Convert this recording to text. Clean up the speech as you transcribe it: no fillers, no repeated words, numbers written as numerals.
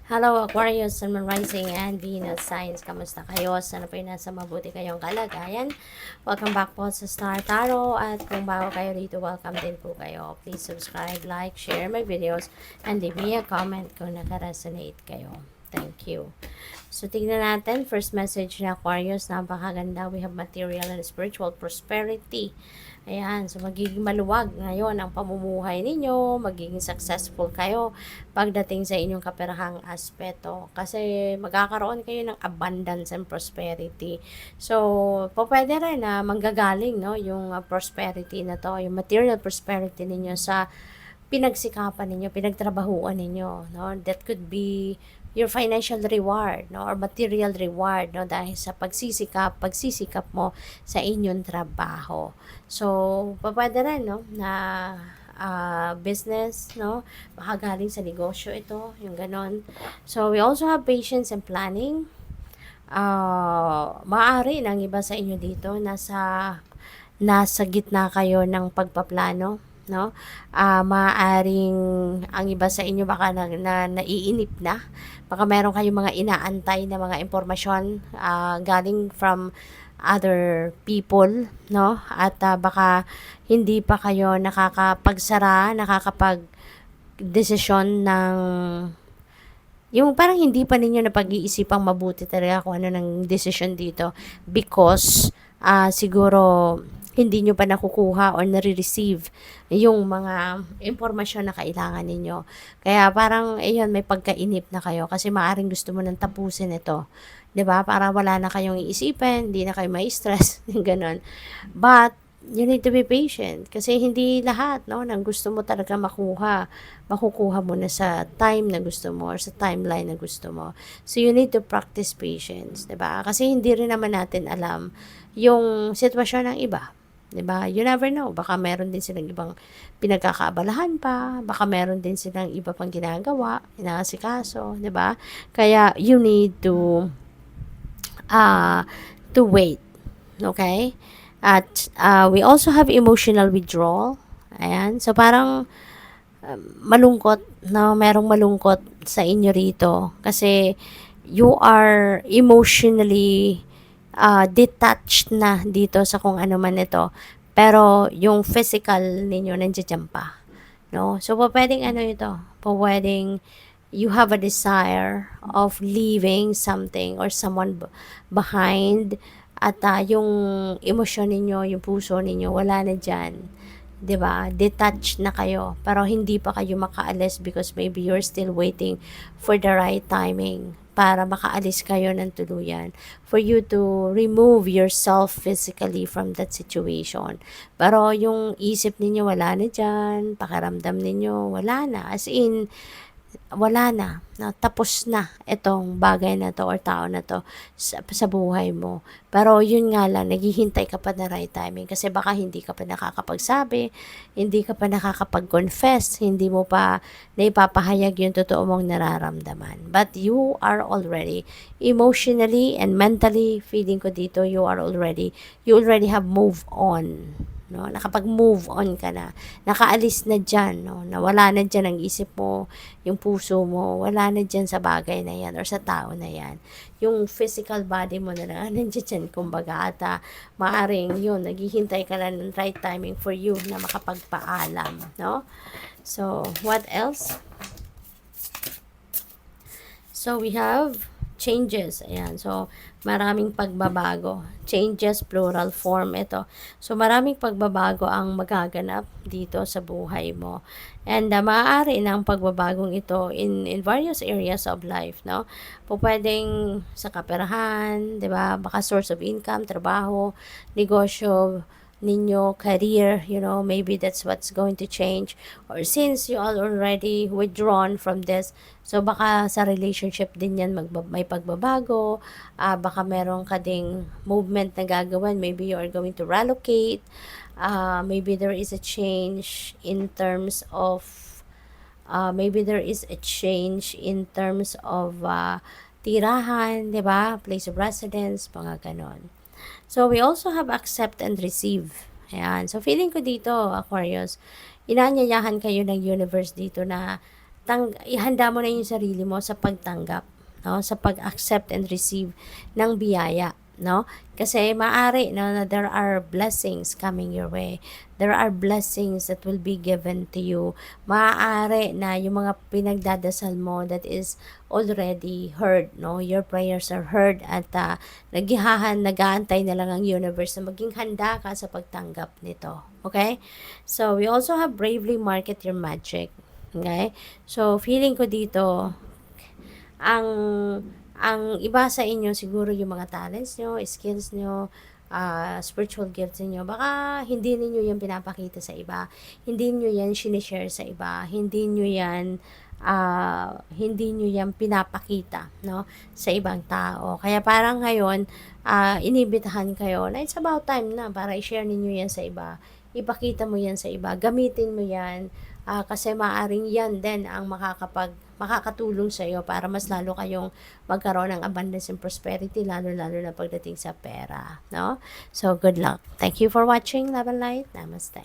Hello Aquarius, Sun, Moon, Rising, and Venus Signs. Kamusta kayo? Sana po nasa mabuti kayong kalagayan. Welcome back po sa Star Tarot. At kung bago kayo dito, welcome din po kayo. Please subscribe, like, share my videos, and leave me a comment kung naka-resonate kayo. Thank you. So, tignan natin. First message na Aquarius, napakaganda. We have material and spiritual prosperity. Ayan, so magiging maluwag ngayon ang pamumuhay ninyo, magiging successful kayo pagdating sa inyong kaperahang aspeto. Kasi magkakaroon kayo ng abundance and prosperity. So, pwede rin na manggagaling, no, yung prosperity na to, yung material prosperity ninyo sa pinagsikapan ninyo, pinagtrabahuan ninyo, no? That could be your financial reward, no, or material reward, no, dahil sa pagsisikap mo sa inyong trabaho. So, pwede rin, no, na business, no, baka galing sa negosyo ito, yung ganon. So, we also have patience and planning. Maaari ng iba sa inyo dito, nasa gitna kayo ng pagpaplano, no? Maaaring ang iba sa inyo baka naiinip na. Baka meron kayong mga inaantay na mga impormasyon galing from other people, no? At baka hindi pa kayo nakakapag-desisyon ng yung parang hindi pa ninyo napag-iisipang mabuti talaga kung ano ng decision dito because siguro hindi nyo pa nakukuha or nare-receive yung mga impormasyon na kailangan ninyo. Kaya parang, ayun, may pagkainip na kayo kasi maaring gusto mo nang tapusin ito. 'Di ba? Para wala na kayong iisipin, hindi na kayo may stress, ganon. But, you need to be patient kasi hindi lahat, no, ng gusto mo talaga makukuha mo na sa time na gusto mo or sa timeline na gusto mo. So, you need to practice patience, 'di ba? Kasi hindi rin naman natin alam yung sitwasyon ng iba. 'Di ba? You never know. Baka meron din silang ibang pinagkakaabalahan pa, baka meron din silang iba pang ginagawa, inaasikaso, 'di ba? Kaya you need to wait. Okay? At we also have emotional withdrawal. Ayan. So parang malungkot, no? Merong malungkot sa inyo rito kasi you are emotionally detached na dito sa kung ano man ito. Pero yung physical ninyo nandiyan pa. No? So, pwedeng ano ito? Pwedeng you have a desire of leaving something or someone behind at yung emosyon ninyo, yung puso ninyo, wala na dyan. 'Di ba? Detached na kayo, pero hindi pa kayo makaalis because maybe you're still waiting for the right timing para makaalis kayo ng tuluyan, for you to remove yourself physically from that situation. Pero yung isip ninyo wala na dyan, pakiramdam ninyo wala na, as in wala na, tapos na itong bagay na to or tao na to sa buhay mo. Pero yun nga lang, naghihintay ka pa na right timing kasi baka hindi ka pa nakakapagsabi, hindi ka pa nakakapag-confess, hindi mo pa naipapahayag yung totoo mong nararamdaman. But you are already emotionally and mentally, feeling ko dito, you already have moved on. No, nakapag-move on ka na, nakaalis na dyan, no, nawala na dyan ang isip mo, yung puso mo, wala na dyan sa bagay na yan or sa tao na yan. Yung physical body mo na lang, nandiyan dyan, kumbaga, at maaring yun, naghihintay ka lang ng right timing for you na makapagpaalam, no? So, what else? So, we have changes. Ayan. So, maraming pagbabago. Changes, plural form ito. So, maraming pagbabago ang magaganap dito sa buhay mo. And maaari ng pagbabagong ito in various areas of life, no? Pwedeng sa kaperahan, 'di ba? Baka source of income, trabaho, negosyo ninyo, career, maybe that's what's going to change. Or since you are already withdrawn from this, so baka sa relationship din yan may pagbabago, baka meron ka ding movement na gagawin, maybe you are going to relocate, maybe there is a change in terms of tirahan, 'di ba? Place of residence, mga ganon. So, we also have accept and receive. Ayan. So, feeling ko dito, Aquarius, inaanyayahan kayo ng universe dito na ihanda mo na yung sarili mo sa pagtanggap, no? Sa pag-accept and receive ng biyaya, no? Kasi maaari na there are blessings coming your way. There are blessings that will be given to you. Maaari na yung mga pinagdadasal mo that is already heard, no? Your prayers are heard at nag-aantay na lang ang universe na maging handa ka sa pagtanggap nito. Okay? So, we also have bravely market your magic. Okay? So, feeling ko dito, ang ang iba sa inyo siguro yung mga talents nyo, skills nyo, spiritual gifts niyo, baka hindi niyo yan pinapakita sa iba, hindi niyo yan sinishare sa iba, hindi niyo yan pinapakita, no, sa ibang tao. Kaya parang ngayon, inibitahan kayo na it's about time na para i-share niyo yan sa iba, ipakita mo yan sa iba, gamitin mo yan, kasi maaring yan din ang makakatulong sa iyo para mas lalo kayong magkaroon ng abundance and prosperity, lalo-lalo na pagdating sa pera, no? So, good luck. Thank you for watching. Love and light. Namaste.